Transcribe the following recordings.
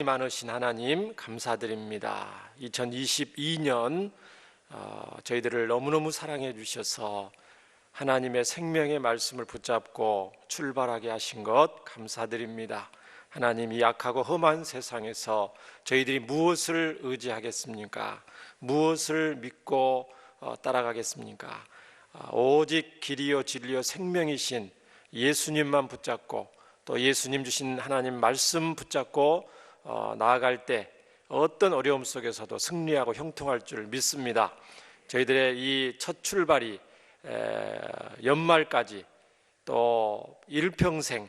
많으신 하나님 감사드립니다. 2022년 저희들을 너무너무 사랑해 주셔서 하나님의 생명의 말씀을 붙잡고 출발하게 하신 것 감사드립니다. 하나님, 이 악하고 험한 세상에서 저희들이 무엇을 의지하겠습니까? 무엇을 믿고 따라가겠습니까? 오직 길이요 진리요 생명이신 예수님만 붙잡고 또 예수님 주신 하나님 말씀 붙잡고 나아갈 때 어떤 어려움 속에서도 승리하고 형통할 줄 믿습니다. 저희들의 이 첫 출발이 연말까지 또 일평생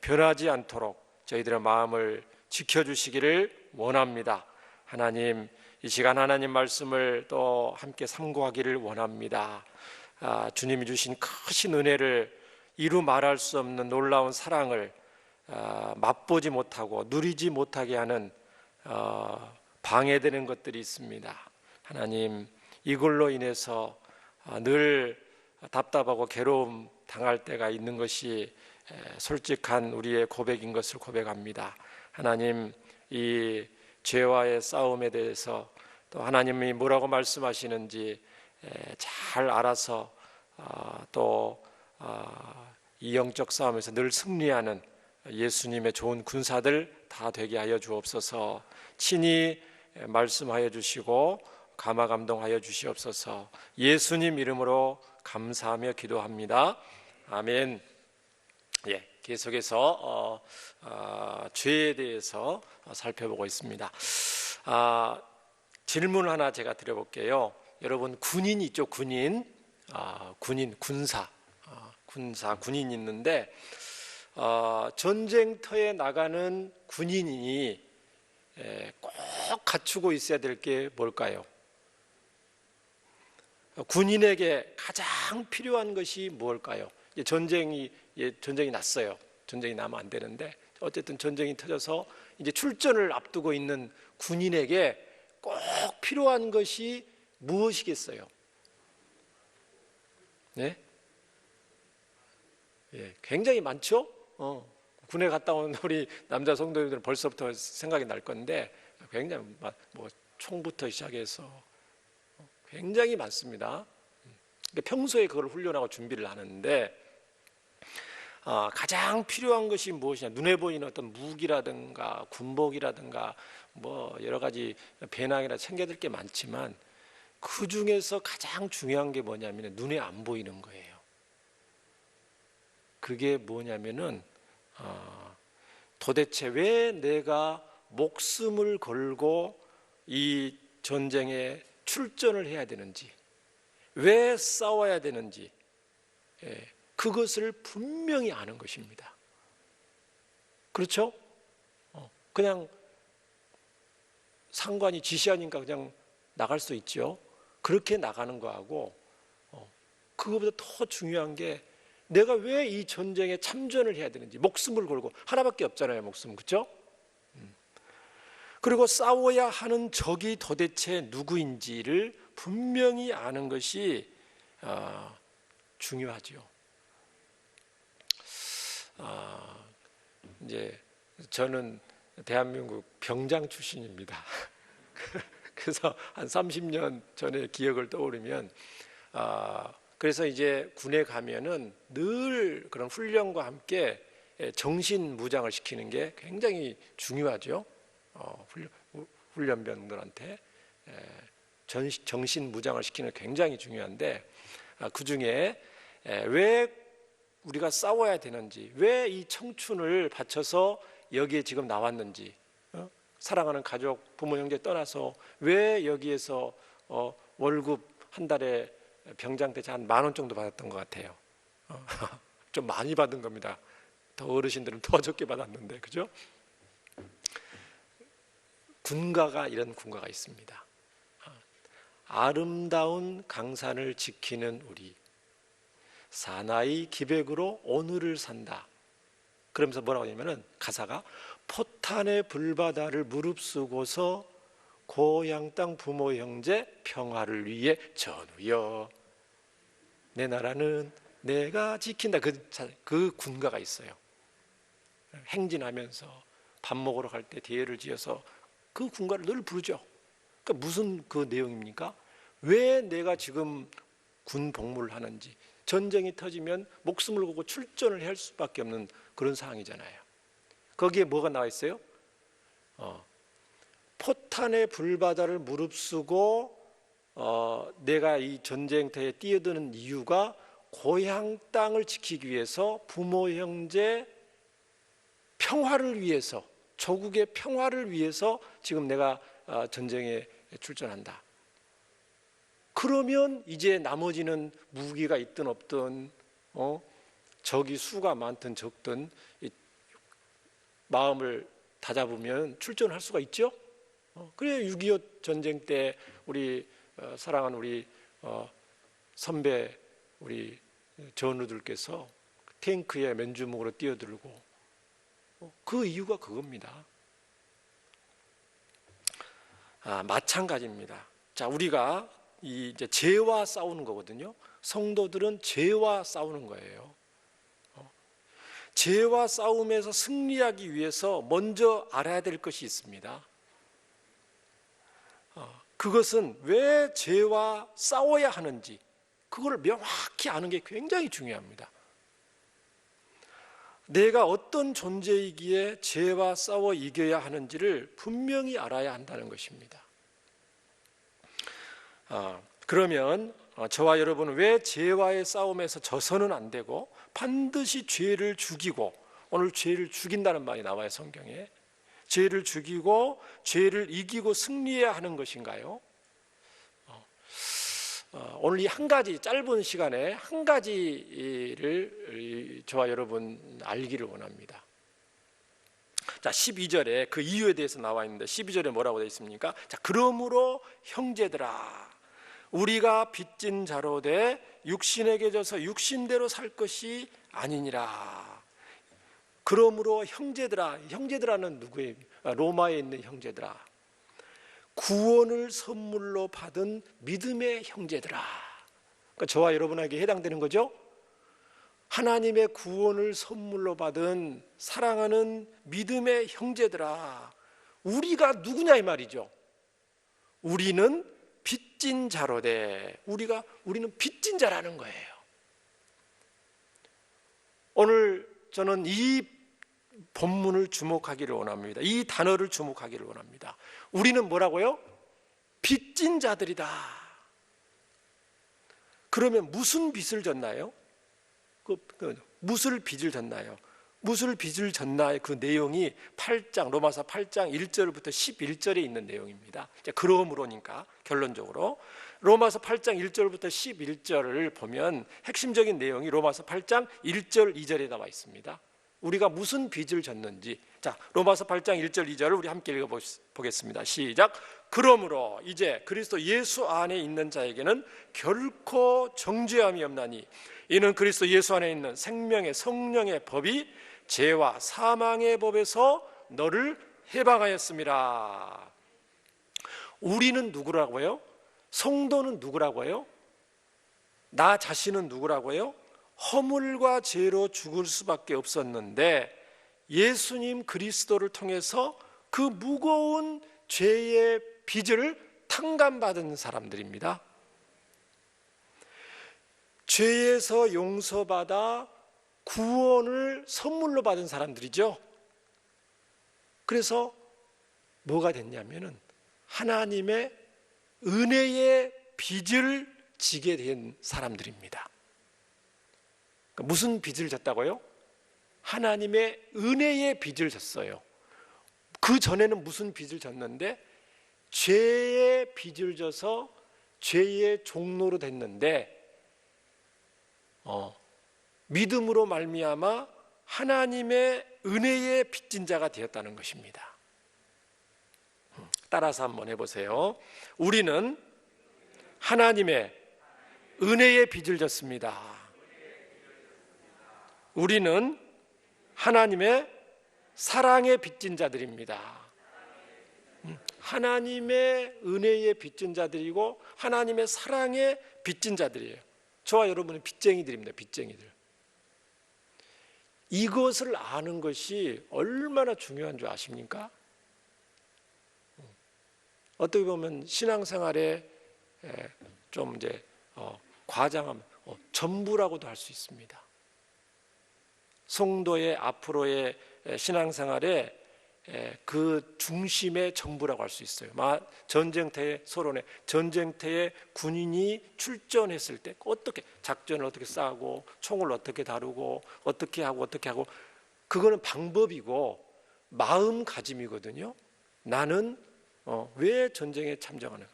변하지 않도록 저희들의 마음을 지켜주시기를 원합니다. 하나님, 이 시간 하나님 말씀을 또 함께 삼고하기를 원합니다. 주님이 주신 크신 은혜를 이루 말할 수 없는 놀라운 사랑을 맛보지 못하고 누리지 못하게 하는 방해되는 것들이 있습니다. 하나님, 이걸로 인해서 늘 답답하고 괴로움 당할 때가 있는 것이 솔직한 우리의 고백인 것을 고백합니다. 하나님, 이 죄와의 싸움에 대해서 또 하나님이 뭐라고 말씀하시는지 잘 알아서 또 이 영적 싸움에서 늘 승리하는 예수님의 좋은 군사들 다 되게 하여 주옵소서. 친히 말씀하여 주시고 감화 감동하여 주시옵소서. 예수님 이름으로 감사하며 기도합니다. 아멘. 계속해서 죄에 대해서 살펴보고 있습니다. 질문 하나 제가 드려볼게요. 여러분, 군인 있죠? 군인, 군인이 있는데 전쟁터에 나가는 군인이 꼭 갖추고 있어야 될 게 뭘까요? 군인에게 가장 필요한 것이 무엇일까요? 전쟁이 났어요. 전쟁이 나면 안 되는데 어쨌든 전쟁이 터져서 이제 출전을 앞두고 있는 군인에게 꼭 필요한 것이 무엇이겠어요? 네? 굉장히 많죠? 군에 갔다 온 우리 남자 성도님들은 벌써부터 생각이 날 건데 굉장히 뭐 총부터 시작해서 굉장히 많습니다. 평소에 그걸 훈련하고 준비를 하는데 가장 필요한 것이 무엇이냐? 눈에 보이는 어떤 무기라든가 군복이라든가 뭐 여러 가지 배낭이나 챙겨야 될 게 많지만 그 중에서 가장 중요한 게 뭐냐면 눈에 안 보이는 거예요. 그게 뭐냐면은 도대체 왜 내가 목숨을 걸고 이 전쟁에 출전을 해야 되는지, 왜 싸워야 되는지, 그것을 분명히 아는 것입니다. 그렇죠? 그냥 상관이 지시하니까 그냥 나갈 수 있죠. 그렇게 나가는 거하고 그거보다 더 중요한 게 내가 왜 이 전쟁에 참전을 해야 되는지, 목숨을 걸고 하나밖에 없잖아요, 목숨. 그렇죠? 그리고 싸워야 하는 적이 도대체 누구인지를 분명히 아는 것이 중요하죠. 이제 저는 대한민국 병장 출신입니다. 그래서 한 30년 전의 기억을 떠오르면 그래서 이제 군에 가면은 늘 그런 훈련과 함께 정신 무장을 시키는 게 굉장히 중요하죠. 훈련병들한테 정신 무장을 시키는 게 굉장히 중요한데 그 중에 왜 우리가 싸워야 되는지, 왜 이 청춘을 바쳐서 여기에 지금 나왔는지, 사랑하는 가족, 부모, 형제 떠나서 왜 여기에서 월급 한 달에 병장 때 한 10,000원 정도 받았던 것 같아요. 좀 많이 받은 겁니다. 더 어르신들은 더 적게 받았는데, 그죠? 군가가 이런 군가가 있습니다. 아름다운 강산을 지키는 우리, 사나이 기백으로 오늘을 산다. 그러면서 뭐라고 하냐면은 가사가 포탄의 불바다를 무릅쓰고서 고향 땅 부모 형제 평화를 위해 전우여 내 나라는 내가 지킨다. 그 군가가 있어요. 행진하면서 밥 먹으러 갈 때 대회를 지어서 그 군가를 늘 부르죠. 그러니까 무슨 그 내용입니까? 왜 내가 지금 군 복무를 하는지, 전쟁이 터지면 목숨을 걸고 출전을 할 수밖에 없는 그런 상황이잖아요. 거기에 뭐가 나와 있어요? 포탄의 불바다를 무릅쓰고 내가 이 전쟁터에 뛰어드는 이유가 고향 땅을 지키기 위해서, 부모 형제 평화를 위해서, 조국의 평화를 위해서 지금 내가 전쟁에 출전한다. 그러면 이제 나머지는 무기가 있든 없든 적이 수가 많든 적든 마음을 다잡으면 출전할 수가 있죠. 그래 6.25 전쟁 때 우리 사랑하는 우리 선배 우리 전우들께서 탱크에 맨주먹으로 뛰어들고 그 이유가 그겁니다. 마찬가지입니다. 자, 우리가 이제 죄와 싸우는 거거든요. 성도들은 죄와 싸우는 거예요. 죄와 싸움에서 승리하기 위해서 먼저 알아야 될 것이 있습니다. 그것은 왜 죄와 싸워야 하는지, 그걸 명확히 아는 게 굉장히 중요합니다. 내가 어떤 존재이기에 죄와 싸워 이겨야 하는지를 분명히 알아야 한다는 것입니다. 그러면 저와 여러분은 왜 죄와의 싸움에서 져서는 안 되고 반드시 죄를 죽이고, 오늘 죄를 죽인다는 말이 나와요, 성경에. 죄를 죽이고 죄를 이기고 승리해야 하는 것인가요? 오늘 이 한 가지 짧은 시간에 한 가지를 저와 여러분 알기를 원합니다. 자, 12절에 그 이유에 대해서 나와 있는데 12절에 뭐라고 되어 있습니까? 자, 그러므로 형제들아, 우리가 빚진 자로 돼 육신에게 져서 육신대로 살 것이 아니니라. 그러므로 형제들아, 형제들아는 누구예요? 로마에 있는 형제들아, 구원을 선물로 받은 믿음의 형제들아. 그러니까 저와 여러분에게 해당되는 거죠. 하나님의 구원을 선물로 받은 사랑하는 믿음의 형제들아, 우리가 누구냐 이 말이죠. 우리는 빚진 자로되, 우리는 빚진 자라는 거예요. 오늘 저는 이 본문을 주목하기를 원합니다. 이 단어를 주목하기를 원합니다. 우리는 뭐라고요? 빚진 자들이다. 그러면 무슨 빚을 졌나요? 무슨 빚을 졌나요? 무슨 빚을 졌나의 그 내용이 8장, 로마서 8장 1절부터 11절에 있는 내용입니다. 그러므로니까 결론적으로 로마서 8장 1절부터 11절을 보면 핵심적인 내용이 로마서 8장 1절 2절에 나와 있습니다. 우리가 무슨 빚을 졌는지. 자, 로마서 8장 1절 2절을 우리 함께 읽어보겠습니다. 시작. 그러므로 이제 그리스도 예수 안에 있는 자에게는 결코 정죄함이 없나니 이는 그리스도 예수 안에 있는 생명의 성령의 법이 죄와 사망의 법에서 너를 해방하였습니다. 우리는 누구라고요? 성도는 누구라고요? 나 자신은 누구라고요? 허물과 죄로 죽을 수밖에 없었는데 예수님 그리스도를 통해서 그 무거운 죄의 빚을 탕감받은 사람들입니다. 죄에서 용서받아 구원을 선물로 받은 사람들이죠. 그래서 뭐가 됐냐면은 하나님의 은혜의 빚을 지게 된 사람들입니다. 그러니까 무슨 빚을 졌다고요? 하나님의 은혜의 빚을 졌어요. 그 전에는 무슨 빚을 졌는데 죄의 빚을 져서 죄의 종로로 됐는데 믿음으로 말미암아 하나님의 은혜의 빚진 자가 되었다는 것입니다. 따라서 한번 해보세요. 우리는 하나님의 은혜의 빚을 졌습니다. 우리는 하나님의 사랑의 빚진 자들입니다. 하나님의 은혜의 빚진 자들이고 하나님의 사랑의 빚진 자들이에요. 저와 여러분은 빚쟁이들입니다. 빚쟁이들. 이것을 아는 것이 얼마나 중요한 줄 아십니까? 어떻게 보면 신앙생활에 좀 이제 과장하면 전부라고도 할 수 있습니다. 성도의 앞으로의 신앙생활에 그 중심의 전부라고 할 수 있어요. 전쟁터의 서론에 전쟁터에 군인이 출전했을 때 어떻게 작전을 어떻게 싸고 총을 어떻게 다루고 어떻게 하고 그거는 방법이고 마음가짐이거든요. 나는 왜 전쟁에 참전하는가?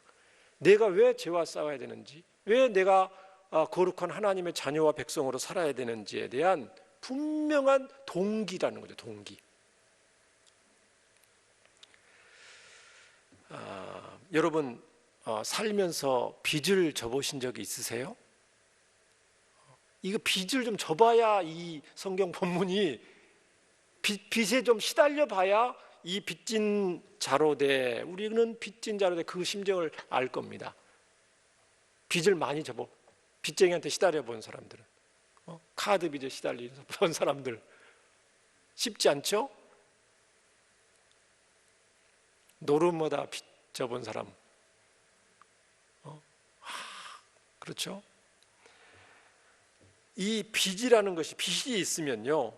내가 왜 죄와 싸워야 되는지, 왜 내가 거룩한 하나님의 자녀와 백성으로 살아야 되는지에 대한 분명한 동기라는 거죠. 동기. 여러분 살면서 빚을 져보신 적이 있으세요? 이거 빚을 좀 져봐야 이 성경 본문이 빚에 좀 시달려 봐야 이 빚진 자로 돼, 우리는 빚진 자로 돼 그 심정을 알 겁니다. 빚을 많이 져보, 빚쟁이한테 시달려 본 사람들은, 카드 빚에 시달리는 본 사람들 쉽지 않죠? 노름마다 빚 져본 사람, 그렇죠? 이 빚이라는 것이, 빚이 있으면요,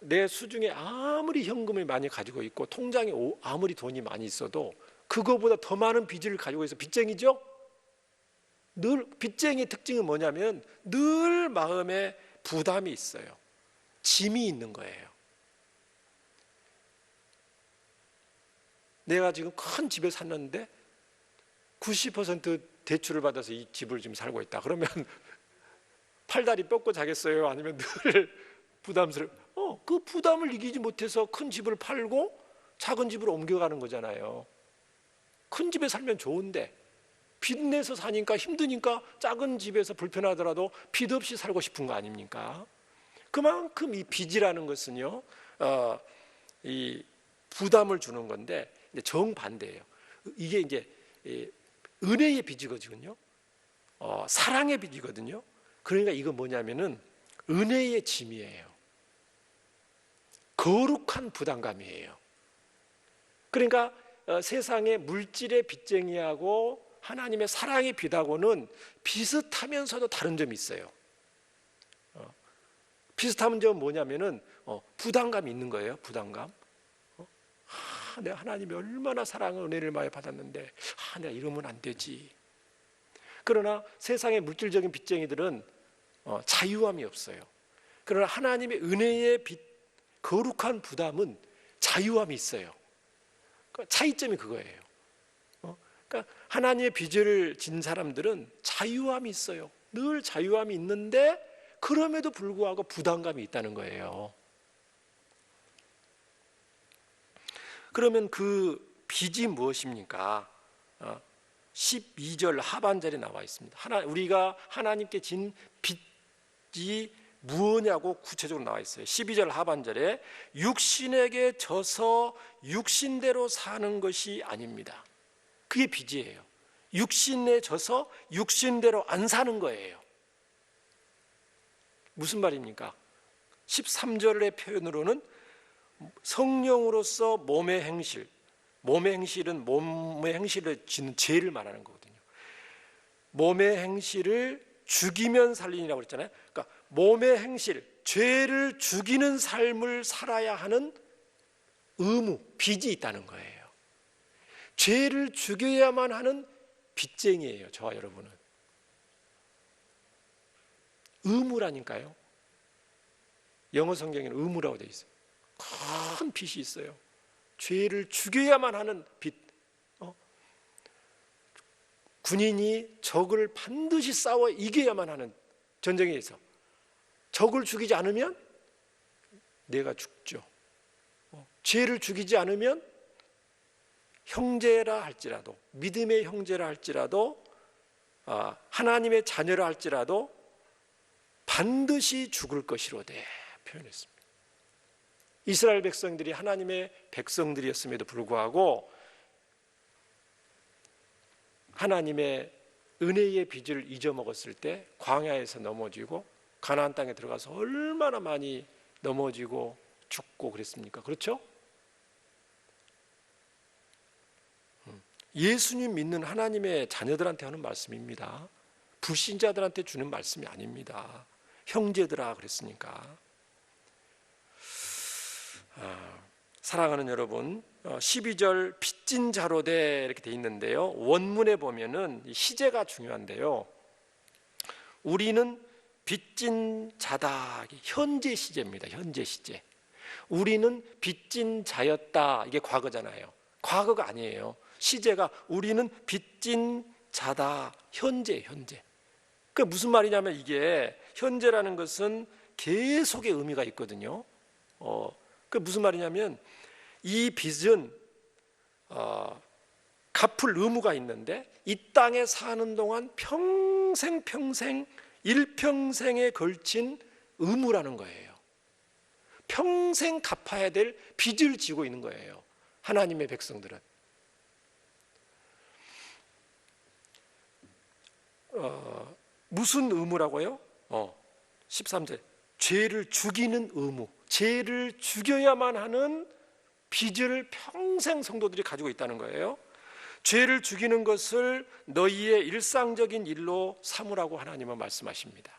내 수중에 아무리 현금을 많이 가지고 있고 통장에 아무리 돈이 많이 있어도 그거보다 더 많은 빚을 가지고 있어 빚쟁이죠? 늘 빚쟁이의 특징은 뭐냐면 늘 마음에 부담이 있어요. 짐이 있는 거예요. 내가 지금 큰 집을 샀는데 90% 대출을 받아서 이 집을 지금 살고 있다. 그러면 팔다리 뻗고 자겠어요? 아니면 늘 부담스러워? 그 부담을 이기지 못해서 큰 집을 팔고 작은 집으로 옮겨가는 거잖아요. 큰 집에 살면 좋은데 빚 내서 사니까 힘드니까 작은 집에서 불편하더라도 빚 없이 살고 싶은 거 아닙니까? 그만큼 이 빚이라는 것은요, 이 부담을 주는 건데 정반대예요. 이게 이제 은혜의 빚이거든요. 사랑의 빚이거든요. 그러니까 이거 뭐냐면은 은혜의 짐이에요. 거룩한 부담감이에요. 그러니까 세상의 물질의 빚쟁이하고 하나님의 사랑의 빚하고는 비슷하면서도 다른 점이 있어요. 비슷한 점은 뭐냐면은 부담감이 있는 거예요. 부담감. 내가 하나님이 얼마나 사랑을 은혜를 많이 받았는데 내가 이러면 안 되지. 그러나 세상의 물질적인 빚쟁이들은 자유함이 없어요. 그러나 하나님의 은혜의 빚, 거룩한 부담은 자유함이 있어요. 차이점이 그거예요. 그러니까 하나님의 빚을 진 사람들은 자유함이 있어요. 늘 자유함이 있는데 그럼에도 불구하고 부담감이 있다는 거예요. 그러면 그 빚이 무엇입니까? 12절 하반절에 나와 있습니다. 우리가 하나님께 진 빚이 무엇냐고 구체적으로 나와 있어요. 12절 하반절에 육신에게 져서 육신대로 사는 것이 아닙니다. 그게 빚이에요. 육신에 져서 육신대로 안 사는 거예요. 무슨 말입니까? 13절의 표현으로는 성령으로서 몸의 행실은 몸의 행실을 짓는 죄를 말하는 거거든요. 몸의 행실을 죽이면 살리니라고 그랬잖아요. 그러니까 몸의 행실, 죄를 죽이는 삶을 살아야 하는 의무, 빚이 있다는 거예요. 죄를 죽여야만 하는 빚쟁이에요. 저와 여러분은. 의무라니까요. 영어 성경에는 의무라고 되어 있어요. 큰 빚이 있어요. 죄를 죽여야만 하는 빚. 군인이 적을 반드시 싸워 이겨야만 하는 전쟁에서 적을 죽이지 않으면 내가 죽죠. 죄를 죽이지 않으면 형제라 할지라도, 믿음의 형제라 할지라도, 하나님의 자녀라 할지라도 반드시 죽을 것이로되 표현했습니다. 이스라엘 백성들이 하나님의 백성들이었음에도 불구하고 하나님의 은혜의 빚을 잊어먹었을 때 광야에서 넘어지고 가나안 땅에 들어가서 얼마나 많이 넘어지고 죽고 그랬습니까? 그렇죠? 예수님 믿는 하나님의 자녀들한테 하는 말씀입니다. 불신자들한테 주는 말씀이 아닙니다. 형제들아 그랬으니까. 사랑하는 여러분, 12절 빚진 자로 돼 이렇게 돼 있는데요. 원문에 보면은 시제가 중요한데요. 우리는 빚진 자다. 현재 시제입니다. 현재 시제. 우리는 빚진 자였다. 이게 과거잖아요. 과거가 아니에요. 시제가 우리는 빚진 자다. 현재. 그 무슨 말이냐면 이게 현재라는 것은 계속의 의미가 있거든요. 그 무슨 말이냐면 이 빚은 갚을 의무가 있는데 이 땅에 사는 동안 평생 일평생에 걸친 의무라는 거예요. 평생 갚아야 될 빚을 지고 있는 거예요. 하나님의 백성들은. 무슨 의무라고요? 13절 죄를 죽이는 의무. 죄를 죽여야만 하는 빚을 평생 성도들이 가지고 있다는 거예요. 죄를 죽이는 것을 너희의 일상적인 일로 삼으라고 하나님은 말씀하십니다.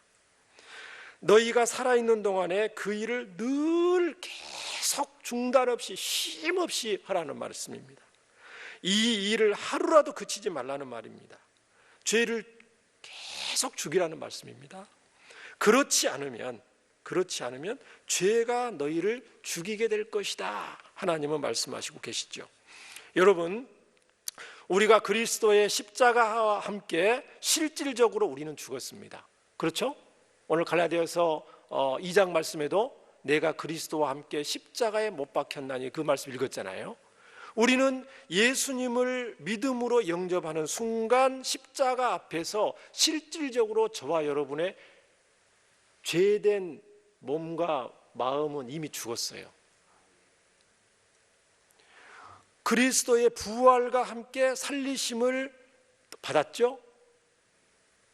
너희가 살아있는 동안에 그 일을 늘 계속 중단 없이 쉼 없이 하라는 말씀입니다. 이 일을 하루라도 그치지 말라는 말입니다. 죄를 계속 죽이라는 말씀입니다. 그렇지 않으면 죄가 너희를 죽이게 될 것이다. 하나님은 말씀하시고 계시죠. 여러분, 우리가 그리스도의 십자가와 함께 실질적으로 우리는 죽었습니다. 그렇죠? 오늘 갈라디아서 2장 말씀에도 내가 그리스도와 함께 십자가에 못 박혔나니 그 말씀 읽었잖아요. 우리는 예수님을 믿음으로 영접하는 순간 십자가 앞에서 실질적으로 저와 여러분의 죄된 몸과 마음은 이미 죽었어요. 그리스도의 부활과 함께 살리심을 받았죠.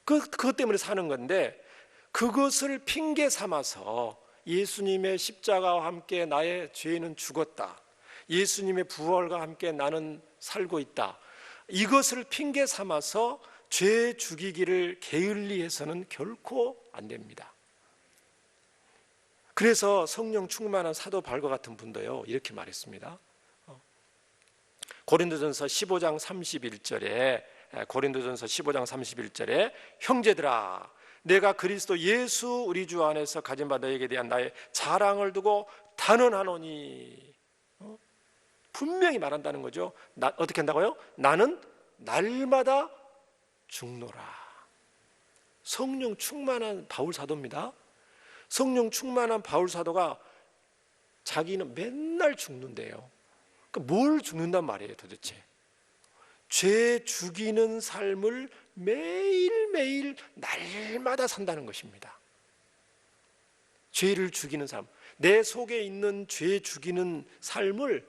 그것 때문에 사는 건데 그것을 핑계 삼아서 예수님의 십자가와 함께 나의 죄는 죽었다. 예수님의 부활과 함께 나는 살고 있다. 이것을 핑계 삼아서 죄 죽이기를 게을리해서는 결코 안 됩니다. 그래서 성령 충만한 사도 바울과 같은 분도요 이렇게 말했습니다. 고린도전서 15장 31절에 형제들아 내가 그리스도 예수 우리 주 안에서 가진 바 너에게 대한 나의 자랑을 두고 단언하노니 분명히 말한다는 거죠. 어떻게 한다고요? 나는 날마다 죽노라. 성령 충만한 바울 사도입니다. 성령 충만한 바울 사도가 자기는 맨날 죽는데요. 뭘 죽는단 말이에요 도대체? 죄 죽이는 삶을 매일매일 날마다 산다는 것입니다. 죄를 죽이는 삶, 내 속에 있는 죄 죽이는 삶을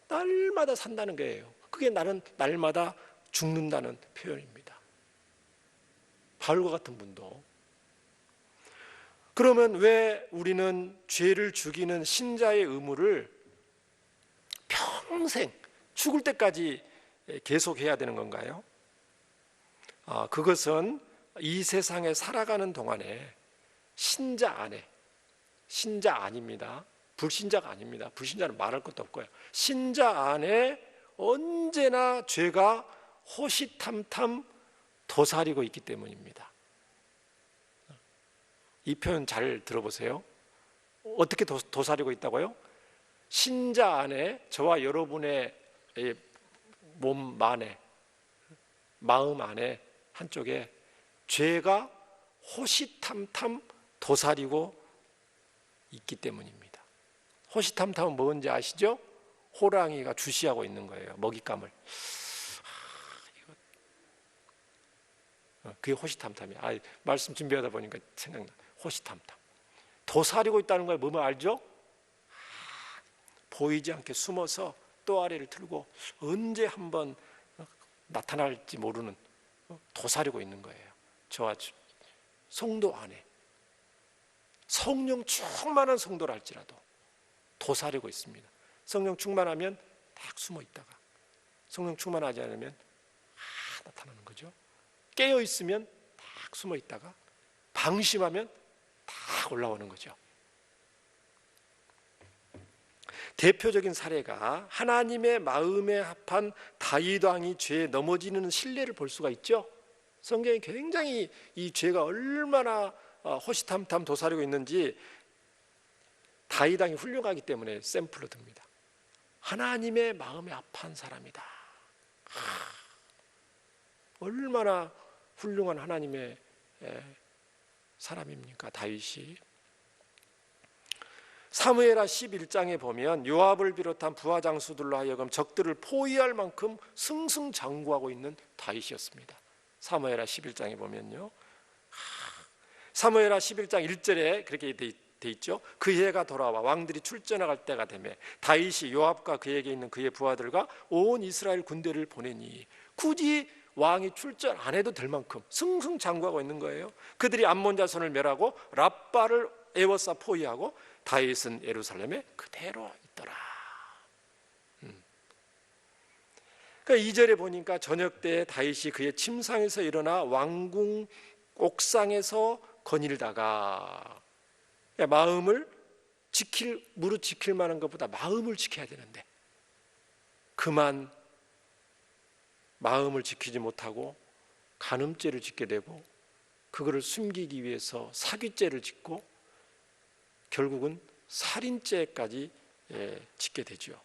날마다 산다는 거예요. 그게 나는 날마다 죽는다는 표현입니다. 바울과 같은 분도. 그러면 왜 우리는 죄를 죽이는 신자의 의무를 평생 죽을 때까지 계속해야 되는 건가요? 그것은 이 세상에 살아가는 동안에 신자 아닙니다. 불신자가 아닙니다. 불신자는 말할 것도 없고요. 신자 안에 언제나 죄가 호시탐탐 도사리고 있기 때문입니다. 이 표현 잘 들어보세요. 어떻게 도사리고 있다고요? 신자 안에 저와 여러분의 몸 안에 마음 안에 한쪽에 죄가 호시탐탐 도사리고 있기 때문입니다. 호시탐탐은 뭔지 아시죠? 호랑이가 주시하고 있는 거예요. 먹잇감을. 그게 호시탐탐이에요. 말씀 준비하다 보니까 생각나. 호시탐탐. 도사리고 있다는 걸 뭐면 알죠? 보이지 않게 숨어서 또 아래를 틀고 언제 한번 나타날지 모르는 도사리고 있는 거예요. 저와 성도 안에. 성령 충만한 성도라 할지라도 도사리고 있습니다. 성령 충만하면 딱 숨어 있다가 성령 충만하지 않으면 나타나는 거죠. 깨어 있으면 딱 숨어 있다가 방심하면 딱 올라오는 거죠. 대표적인 사례가 하나님의 마음에 합한 다윗 왕이 죄에 넘어지는 신뢰를 볼 수가 있죠. 성경이 굉장히 이 죄가 얼마나 호시탐탐 도사리고 있는지 다윗 왕이 훌륭하기 때문에 샘플로 듭니다. 하나님의 마음에 합한 사람이다. 얼마나 훌륭한 하나님의 사람입니까, 다윗이. 사무엘하 11장에 보면 요압을 비롯한 부하 장수들로 하여금 적들을 포위할 만큼 승승장구하고 있는 다윗이었습니다. 사무엘하 11장에 보면요, 사무엘하 11장 1절에 그렇게 돼 있죠. 그 해가 돌아와 왕들이 출전할 때가 되매 다윗이 요압과 그에게 있는 그의 부하들과 온 이스라엘 군대를 보내니, 굳이 왕이 출전 안 해도 될 만큼 승승장구하고 있는 거예요. 그들이 암몬 자손을 멸하고 랍바를 에워싸 포위하고 다윗은 예루살렘에 그대로 있더라. 그러니까 2절에 보니까 저녁 때 다윗이 그의 침상에서 일어나 왕궁 옥상에서 거닐다가, 마음을 무릇 지킬 만한 것보다 마음을 지켜야 되는데 그만 마음을 지키지 못하고 간음죄를 짓게 되고, 그거를 숨기기 위해서 사기죄를 짓고 결국은 살인죄까지 짓게 되죠.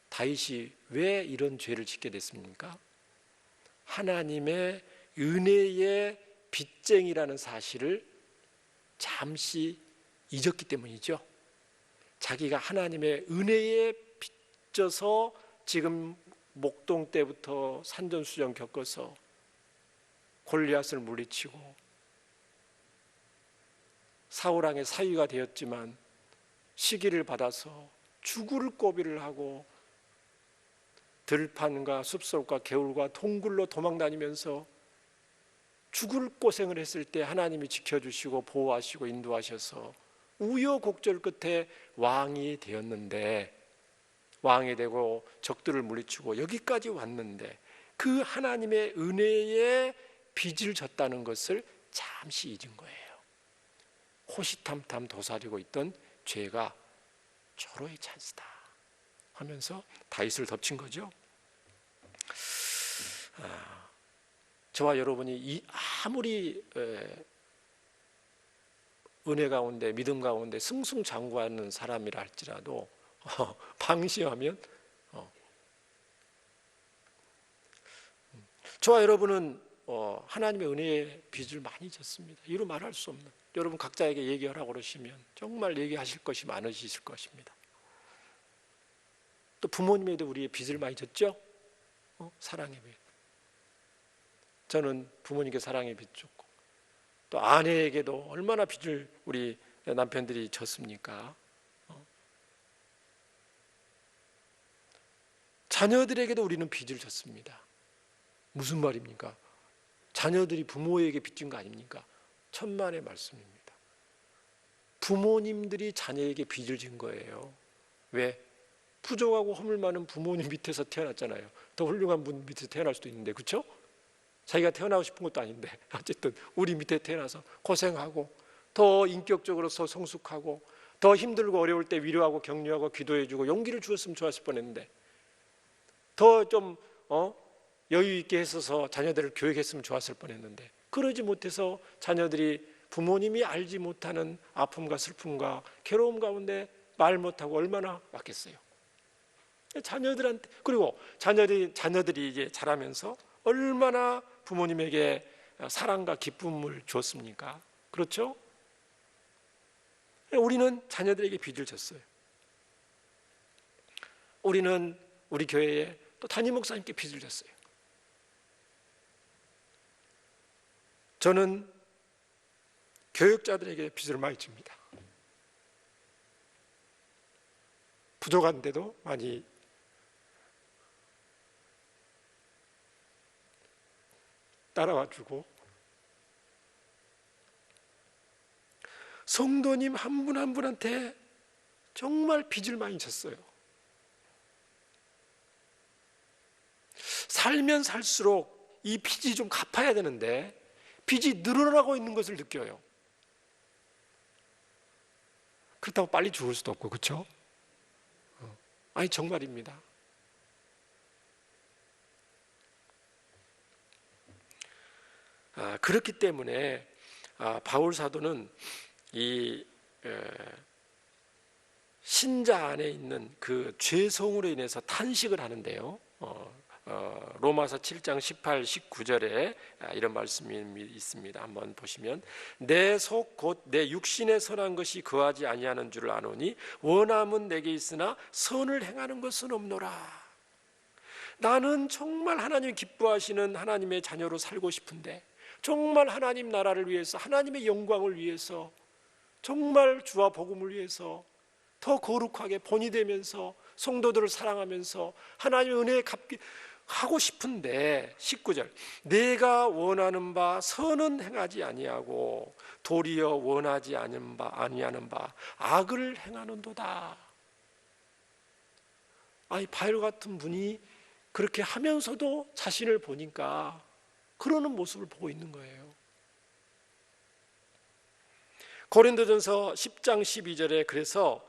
다윗이 왜 이런 죄를 짓게 됐습니까? 하나님의 은혜의 빚쟁이라는 사실을 잠시 잊었기 때문이죠. 자기가 하나님의 은혜에 빚져서 지금 목동 때부터 산전수전 겪어서 골리앗을 물리치고 사울왕의 사위가 되었지만 시기를 받아서 죽을 고비를 하고 들판과 숲속과 개울과 동굴로 도망다니면서 죽을 고생을 했을 때 하나님이 지켜주시고 보호하시고 인도하셔서 우여곡절 끝에 왕이 되었는데, 왕이 되고 적들을 물리치고 여기까지 왔는데 그 하나님의 은혜에 빚을 졌다는 것을 잠시 잊은 거예요. 호시탐탐 도사리고 있던 죄가 절호의 찬스다 하면서 다윗을 덮친 거죠. 저와 여러분이 아무리 은혜 가운데 믿음 가운데 승승장구하는 사람이라 할지라도 방심하면 저와 여러분은 하나님의 은혜의 빚을 많이 졌습니다. 이루 말할 수 없는, 여러분 각자에게 얘기하라고 그러시면 정말 얘기하실 것이 많으실 것입니다. 또 부모님에도 우리의 빚을 많이 졌죠. 사랑의 빚. 저는 부모님께 사랑의 빚 졌고, 또 아내에게도 얼마나 빚을 우리 남편들이 졌습니까? 자녀들에게도 우리는 빚을 졌습니다. 무슨 말입니까? 자녀들이 부모에게 빚진 거 아닙니까? 천만의 말씀입니다. 부모님들이 자녀에게 빚을 진 거예요. 왜? 부족하고 허물 많은 부모님 밑에서 태어났잖아요. 더 훌륭한 분 밑에서 태어날 수도 있는데, 그렇죠? 자기가 태어나고 싶은 것도 아닌데 어쨌든 우리 밑에 태어나서 고생하고 더 인격적으로 더 성숙하고 더 힘들고 어려울 때 위로하고 격려하고 기도해주고 용기를 주었으면 좋았을 뻔했는데, 더 좀 여유 있게 했어서 자녀들을 교육했으면 좋았을 뻔했는데, 그러지 못해서 자녀들이 부모님이 알지 못하는 아픔과 슬픔과 괴로움 가운데 말 못하고 얼마나 왔겠어요. 자녀들한테, 그리고 자녀들이 이제 자라면서 얼마나 부모님에게 사랑과 기쁨을 줬습니까? 그렇죠? 우리는 자녀들에게 빚을 졌어요. 우리는 우리 교회에 또 담임 목사님께 빚을 졌어요. 저는 교육자들에게 빚을 많이 집니다. 부족한데도 많이 따라와 주고, 성도님 한 분 한 분한테 정말 빚을 많이 졌어요. 살면 살수록 이 빚이 좀 갚아야 되는데 빚이 늘어나고 있는 것을 느껴요. 그렇다고 빨리 죽을 수도 없고, 그렇죠? 아니 정말입니다. 그렇기 때문에 바울 사도는 이 신자 안에 있는 그 죄성으로 인해서 탄식을 하는데요. 로마서 7장 18, 19절에 이런 말씀이 있습니다. 한번 보시면 내 속 곧 내 육신에 선한 것이 거하지 아니하는 줄을 아노니 원함은 내게 있으나 선을 행하는 것은 없노라. 나는 정말 하나님 기뻐하시는 하나님의 자녀로 살고 싶은데, 정말 하나님 나라를 위해서, 하나님의 영광을 위해서, 정말 주와 복음을 위해서 더 거룩하게 본이 되면서 성도들을 사랑하면서 하나님의 은혜에 갚기 하고 싶은데, 19절 내가 원하는 바 선은 행하지 아니하고 도리어 원하지 아니하는 바 악을 행하는도다. 아니 바울 같은 분이 그렇게 하면서도 자신을 보니까 그러는 모습을 보고 있는 거예요. 고린도전서 10장 12절에 그래서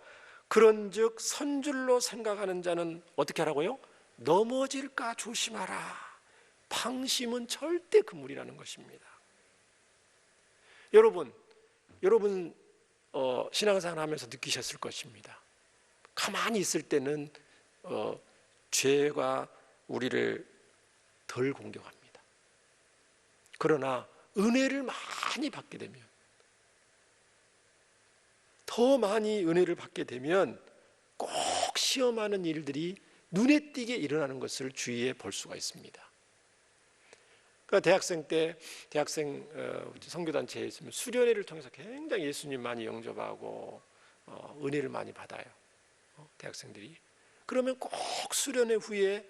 그런즉 선줄로 생각하는 자는 어떻게 하라고요? 넘어질까 조심하라. 방심은 절대 금물이라는 것입니다. 여러분 신앙생활 하면서 느끼셨을 것입니다. 가만히 있을 때는 죄가 우리를 덜 공격합니다. 그러나 은혜를 많이 받게 되면, 더 많이 은혜를 받게 되면 꼭 시험하는 일들이 눈에 띄게 일어나는 것을 주위에 볼 수가 있습니다. 그러니까 대학생 선교단체에 있으면 수련회를 통해서 굉장히 예수님 많이 영접하고 은혜를 많이 받아요. 대학생들이. 그러면 꼭 수련회 후에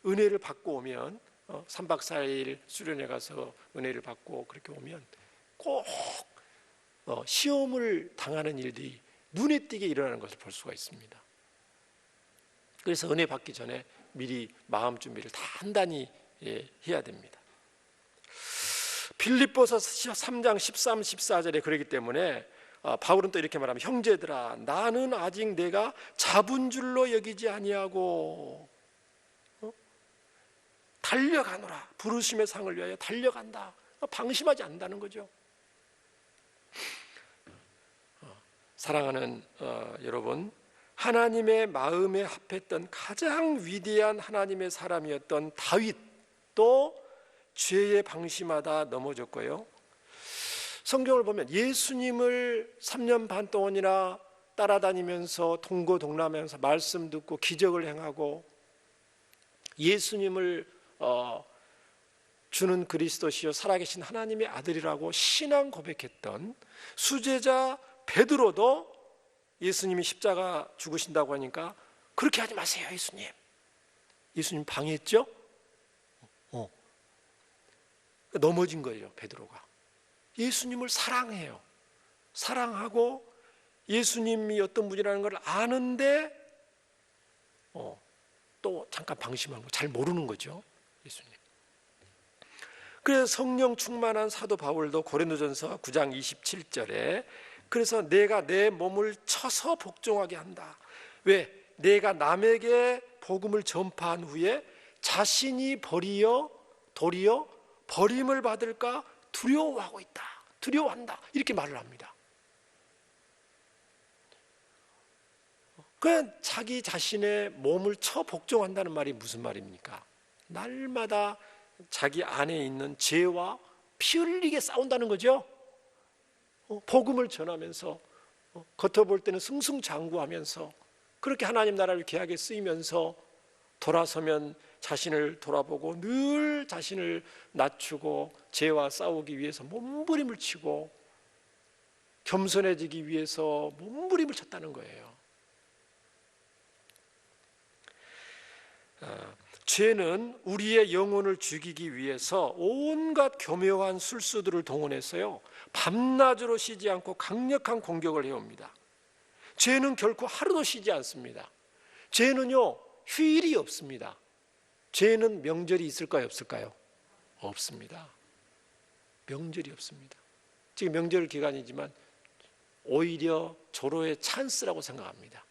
은혜를 받고 오면 3박 4일 수련회 가서 은혜를 받고 그렇게 오면 꼭 시험을 당하는 일들이 눈에 띄게 일어나는 것을 볼 수가 있습니다. 그래서 은혜 받기 전에 미리 마음 준비를 단단히 해야 됩니다. 빌립보서 3장 13, 14절에 그러기 때문에 바울은 또 이렇게 말합니다. 형제들아 나는 아직 내가 잡은 줄로 여기지 아니하고 달려가노라. 부르심의 상을 위하여 달려간다. 방심하지 않는다는 거죠. 사랑하는 여러분, 하나님의 마음에 합했던 가장 위대한 하나님의 사람이었던 다윗도 죄에 방심하다 넘어졌고요. 성경을 보면 예수님을 3년 반 동안이나 따라다니면서 동고동락하면서 말씀 듣고 기적을 행하고 예수님을 주는 그리스도시요 살아계신 하나님의 아들이라고 신앙 고백했던 수제자 베드로도 예수님이 십자가 죽으신다고 하니까 그렇게 하지 마세요 예수님 방해했죠? 넘어진 거예요. 베드로가 예수님을 사랑해요. 사랑하고 예수님이 어떤 분이라는 걸 아는데 또 잠깐 방심한 거 잘 모르는 거죠. 예수님. 그래서 성령 충만한 사도 바울도 고린도전서 9장 27절에 그래서 내가 내 몸을 쳐서 복종하게 한다. 왜? 내가 남에게 복음을 전파한 후에 자신이 도리어 버림을 받을까 두려워하고 있다. 두려워한다. 이렇게 말을 합니다. 그냥 자기 자신의 몸을 쳐 복종한다는 말이 무슨 말입니까? 날마다 자기 안에 있는 죄와 피 흘리게 싸운다는 거죠. 복음을 전하면서 겉어 볼 때는 승승장구하면서 그렇게 하나님 나라를 귀하게 쓰이면서 돌아서면 자신을 돌아보고 늘 자신을 낮추고 죄와 싸우기 위해서 몸부림을 치고 겸손해지기 위해서 몸부림을 쳤다는 거예요. 죄는 우리의 영혼을 죽이기 위해서 온갖 교묘한 술수들을 동원해서요, 밤낮으로 쉬지 않고 강력한 공격을 해옵니다. 죄는 결코 하루도 쉬지 않습니다. 죄는요, 휴일이 없습니다. 죄는 명절이 있을까요, 없을까요? 없습니다. 명절이 없습니다. 지금 명절 기간이지만 오히려 조로의 찬스라고 생각합니다.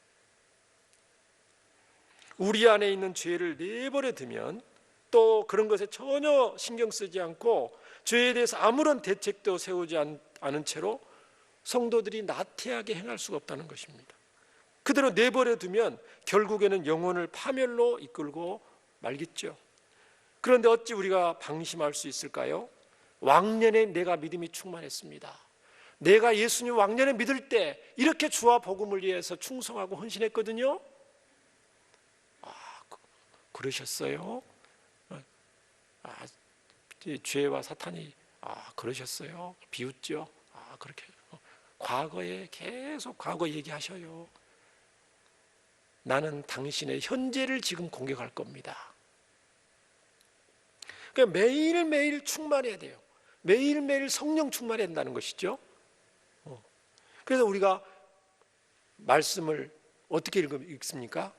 우리 안에 있는 죄를 내버려 두면, 또 그런 것에 전혀 신경 쓰지 않고 죄에 대해서 아무런 대책도 세우지 않은 채로 성도들이 나태하게 행할 수가 없다는 것입니다. 그대로 내버려 두면 결국에는 영혼을 파멸로 이끌고 말겠죠. 그런데 어찌 우리가 방심할 수 있을까요? 왕년에 내가 믿음이 충만했습니다. 내가 예수님 왕년에 믿을 때 이렇게 주와 복음을 위해서 충성하고 헌신했거든요. 그러셨어요? 죄와 사탄이 그러셨어요? 비웃죠? 그렇게 과거에 계속 과거 얘기하셔요. 나는 당신의 현재를 지금 공격할 겁니다. 그러니까 매일매일 충만해야 돼요. 매일매일 성령 충만해야 된다는 것이죠. 그래서 우리가 말씀을 어떻게 읽습니까?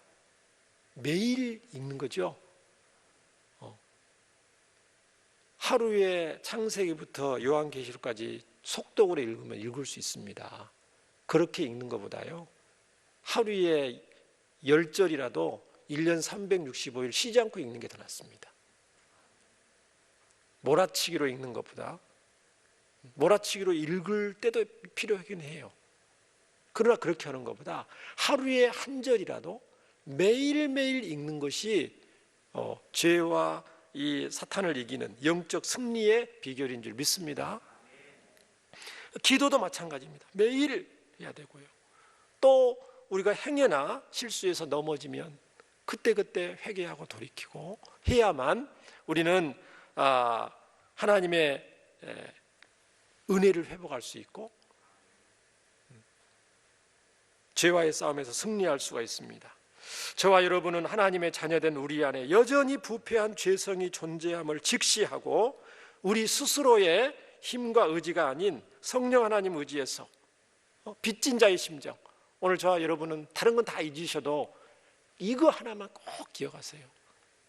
매일 읽는 거죠. 하루에 창세기부터 요한계시록까지 속독으로 읽으면 읽을 수 있습니다. 그렇게 읽는 것보다요, 하루에 10절이라도 1년 365일 쉬지 않고 읽는 게 더 낫습니다. 몰아치기로 읽는 것보다 몰아치기로 읽을 때도 필요하긴 해요. 그러나 그렇게 하는 것보다 하루에 한 절이라도 매일매일 읽는 것이 죄와 이 사탄을 이기는 영적 승리의 비결인 줄 믿습니다. 기도도 마찬가지입니다. 매일 해야 되고요. 또 우리가 행여나 실수해서 넘어지면 그때그때 회개하고 돌이키고 해야만 우리는 하나님의 은혜를 회복할 수 있고 죄와의 싸움에서 승리할 수가 있습니다. 저와 여러분은 하나님의 자녀된 우리 안에 여전히 부패한 죄성이 존재함을 직시하고 우리 스스로의 힘과 의지가 아닌 성령 하나님 의지에서 빚진 자의 심정, 오늘 저와 여러분은 다른 건 다 잊으셔도 이거 하나만 꼭 기억하세요.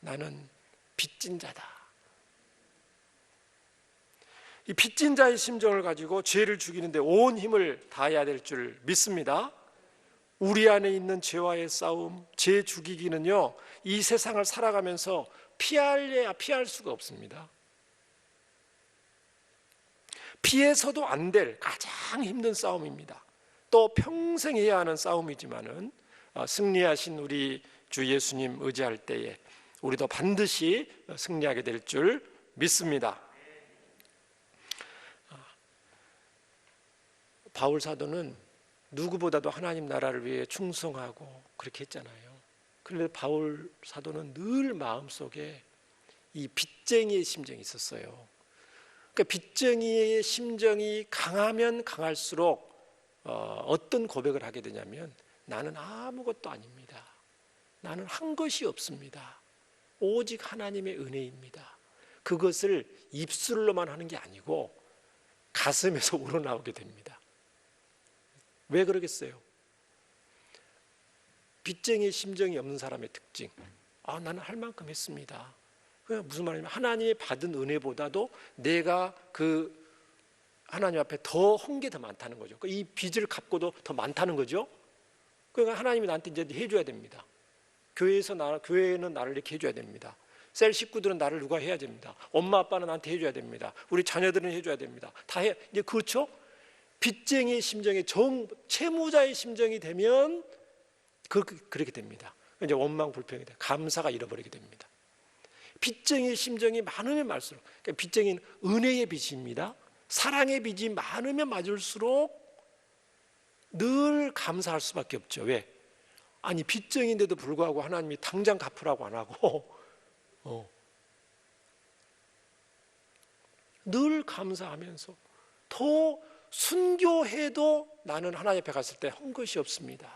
나는 빚진 자다. 이 빚진 자의 심정을 가지고 죄를 죽이는데 온 힘을 다해야 될 줄 믿습니다. 우리 안에 있는 죄와의 싸움, 죄 죽이기는요, 이 세상을 살아가면서 피할 수가 없습니다. 피해서도 안 될 가장 힘든 싸움입니다. 또 평생 해야 하는 싸움이지만은 승리하신 우리 주 예수님 의지할 때에 우리도 반드시 승리하게 될 줄 믿습니다. 바울 사도는 누구보다도 하나님 나라를 위해 충성하고 그렇게 했잖아요. 그런데 바울 사도는 늘 마음속에 이 빚쟁이의 심정이 있었어요. 그러니까 빚쟁이의 심정이 강하면 강할수록 어떤 고백을 하게 되냐면, 나는 아무것도 아닙니다. 나는 한 것이 없습니다. 오직 하나님의 은혜입니다. 그것을 입술로만 하는 게 아니고 가슴에서 우러나오게 됩니다. 왜 그러겠어요? 빚쟁이의 심정이 없는 사람의 특징, 나는 할 만큼 했습니다. 무슨 말이냐면 하나님이 받은 은혜보다도 내가 그 하나님 앞에 더 한 게 더 많다는 거죠. 이 빚을 갚고도 더 많다는 거죠. 그러니까 하나님이 나한테 이제 해줘야 됩니다. 교회는 나를 이렇게 해줘야 됩니다. 셀 식구들은 나를 누가 해야 됩니다. 엄마 아빠는 나한테 해줘야 됩니다. 우리 자녀들은 해줘야 됩니다. 다 해. 이제 그렇죠? 빚쟁이의 심정이 채무자의 심정이 되면 그렇게 됩니다. 이제 원망 불평이 돼. 감사가 잃어버리게 됩니다. 빚쟁이의 심정이 많으면 많을수록, 그러니까 빚쟁이는 은혜의 빚입니다. 사랑의 빚이 많으면 많을수록 늘 감사할 수밖에 없죠. 왜? 아니 빚쟁이인데도 불구하고 하나님이 당장 갚으라고 안 하고 늘 감사하면서 더 순교해도 나는 하나님 앞에 갔을 때 한 것이 없습니다.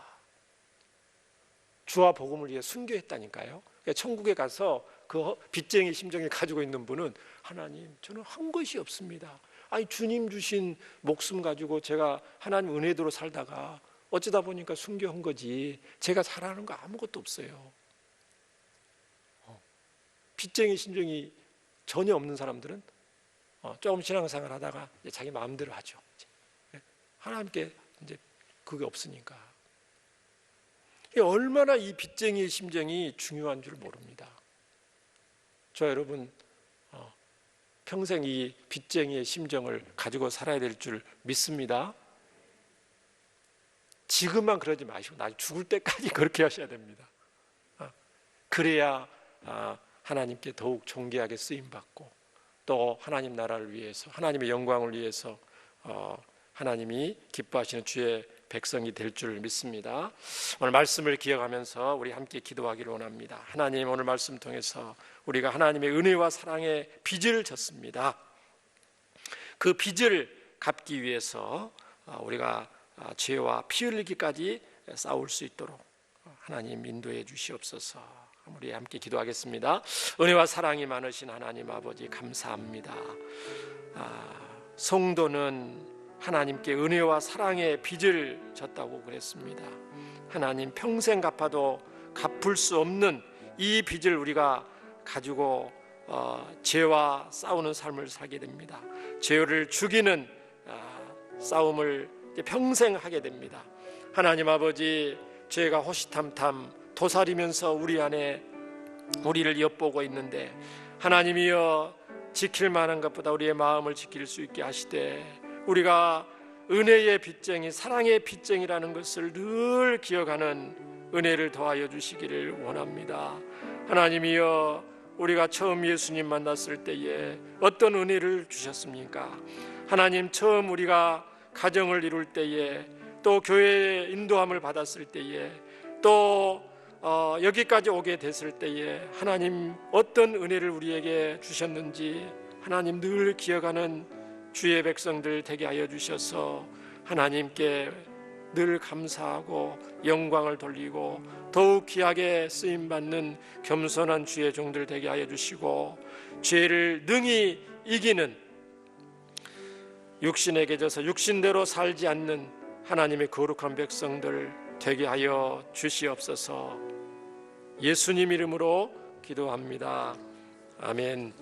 주와 복음을 위해 순교했다니까요. 그러니까 천국에 가서 그 빚쟁이 심정을 가지고 있는 분은 하나님, 저는 한 것이 없습니다. 아니, 주님 주신 목숨 가지고 제가 하나님 은혜대로 살다가 어쩌다 보니까 순교한 거지, 제가 잘하는 거 아무것도 없어요. 빚쟁이 심정이 전혀 없는 사람들은 조금 신앙생활 하다가 이제 자기 마음대로 하죠. 하나님께 이제 그게 없으니까. 얼마나 이 빚쟁이의 심정이 중요한 줄 모릅니다. 저 여러분 평생 이 빚쟁이의 심정을 가지고 살아야 될 줄 믿습니다. 지금만 그러지 마시고 나중에 죽을 때까지 그렇게 하셔야 됩니다. 그래야 하나님께 더욱 존귀하게 쓰임받고 또 하나님 나라를 위해서, 하나님의 영광을 위해서 하나님이 기뻐하시는 주의 백성이 될 줄 믿습니다. 오늘 말씀을 기억하면서 우리 함께 기도하기를 원합니다. 하나님, 오늘 말씀 통해서 우리가 하나님의 은혜와 사랑의 빚을 졌습니다. 그 빚을 갚기 위해서 우리가 죄와 피 흘리기까지 싸울 수 있도록 하나님 인도해 주시옵소서. 우리 함께 기도하겠습니다. 은혜와 사랑이 많으신 하나님 아버지, 감사합니다. 성도는 하나님께 은혜와 사랑의 빚을 졌다고 그랬습니다. 하나님, 평생 갚아도 갚을 수 없는 이 빚을 우리가 가지고 죄와 싸우는 삶을 살게 됩니다. 죄를 죽이는 싸움을 평생 하게 됩니다. 하나님 아버지, 죄가 호시탐탐 도사리면서 우리 안에 우리를 엿보고 있는데, 하나님이여, 지킬 만한 것보다 우리의 마음을 지킬 수 있게 하시되 우리가 은혜의 빚쟁이, 사랑의 빚쟁이라는 것을 늘 기억하는 은혜를 더하여 주시기를 원합니다. 하나님이여, 우리가 처음 예수님 만났을 때에 어떤 은혜를 주셨습니까? 하나님, 처음 우리가 가정을 이룰 때에, 또 교회의 인도함을 받았을 때에, 또 여기까지 오게 됐을 때에 하나님 어떤 은혜를 우리에게 주셨는지 하나님 늘 기억하는 주의 백성들 되게 하여 주셔서 하나님께 늘 감사하고 영광을 돌리고 더욱 귀하게 쓰임받는 겸손한 주의 종들 되게 하여 주시고, 죄를 능히 이기는, 육신에게 져서 육신대로 살지 않는 하나님의 거룩한 백성들 되게 하여 주시옵소서. 예수님 이름으로 기도합니다. 아멘.